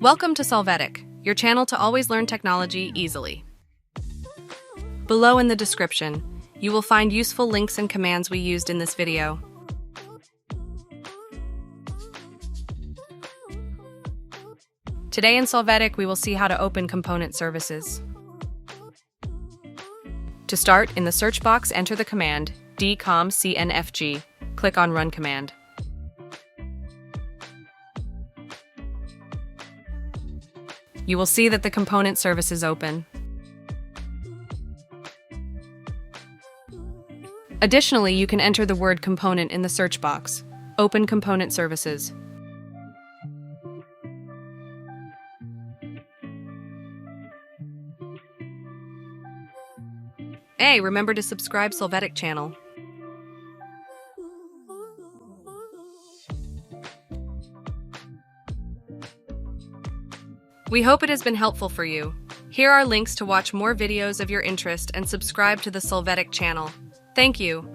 Welcome to Solvetic, your channel to always learn technology easily. Below in the description, you will find useful links and commands we used in this video. Today in Solvetic, we will see how to open component services. To start, in the search box, enter the command 𝗔𝗟𝗟. Click on Run command. You will see that the component service is open. Additionally, you can enter the word component in the search box. Open component services. Hey, remember to subscribe Solvetic channel. We hope it has been helpful for you. Here are links to watch more videos of your interest and subscribe to the Solvetic channel. Thank you.